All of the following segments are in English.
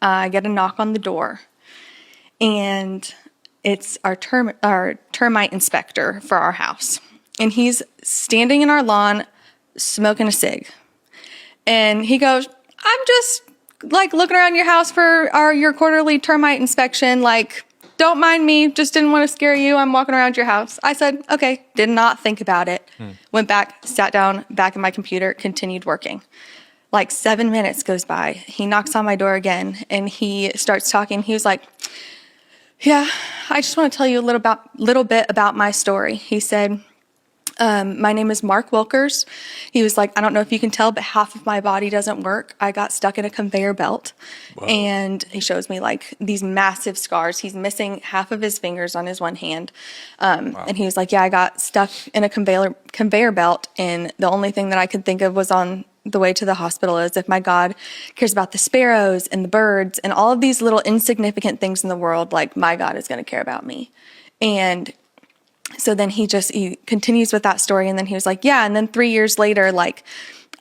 I get a knock on the door, and it's our termite inspector for our house. And he's standing in our lawn smoking a cig. And he goes, I'm just like looking around your house for your quarterly termite inspection. Like, don't mind me. Just didn't want to scare you. I'm walking around your house. I said, okay. Did not think about it. Went back, sat down back in my computer, continued working. Like 7 minutes goes by. He knocks on my door again, and he starts talking. He was like, yeah, I just want to tell you a little bit about my story. He said, my name is Mark Wilkers. He was like, I don't know if you can tell, but half of my body doesn't work. I got stuck in a conveyor belt. Whoa. And he shows me like these massive scars. He's missing half of his fingers on his one hand. Wow. And he was like, yeah, I got stuck in a conveyor belt. And the only thing that I could think of was on the way to the hospital is if my God cares about the sparrows and the birds and all of these little insignificant things in the world, like my God is going to care about me. And so then he continues with that story. And then he was like, yeah. And then 3 years later, like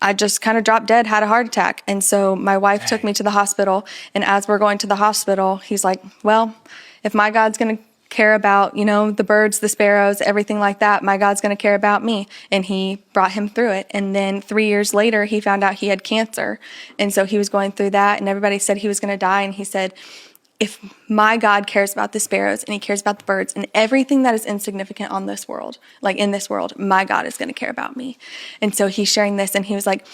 I just kind of dropped dead, had a heart attack. And so my wife took me to the hospital. And as we're going to the hospital, he's like, well, if my God's going to care about, the birds, the sparrows, everything like that, my God's going to care about me. And he brought him through it. And then 3 years later, he found out he had cancer. And so he was going through that, and everybody said he was going to die. And he said, if my God cares about the sparrows and he cares about the birds and everything that is insignificant on this world, like in this world, my God is going to care about me. And so he's sharing this, and he was like,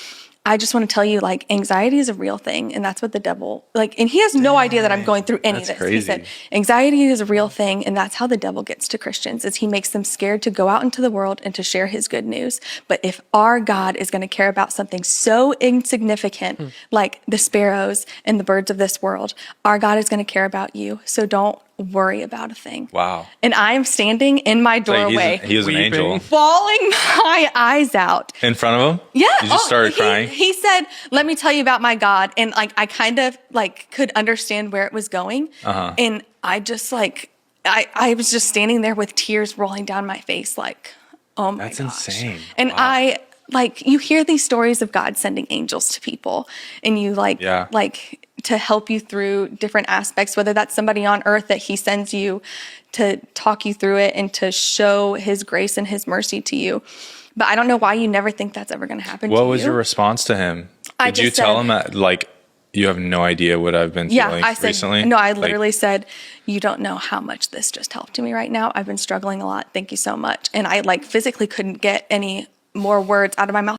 I just want to tell you, like, anxiety is a real thing. And that's what the devil, like, and he has no idea that I'm going through any of this. Crazy. He said, anxiety is a real thing. And that's how the devil gets to Christians, is he makes them scared to go out into the world and to share his good news. But if our God is going to care about something so insignificant, like the sparrows and the birds of this world, our God is going to care about you. So don't worry about a thing. Wow. And I am standing in my doorway. He was an angel. Bawling my eyes out. In front of him? Yeah. You just started crying? He said, let me tell you about my God. And like, I kind of like could understand where it was going. And I just like, I was just standing there with tears rolling down my face. Like, oh my gosh. That's insane. And wow. You hear these stories of God sending angels to people, and you to help you through different aspects, whether that's somebody on earth that he sends you to talk you through it and to show his grace and his mercy to you. But I don't know why you never think that's ever going to happen to you. What was your response to him? Did you tell him that, like, you have no idea what I've been feeling recently? No, I literally said, you don't know how much this just helped me right now. I've been struggling a lot. Thank you so much. And I physically couldn't get any more words out of my mouth.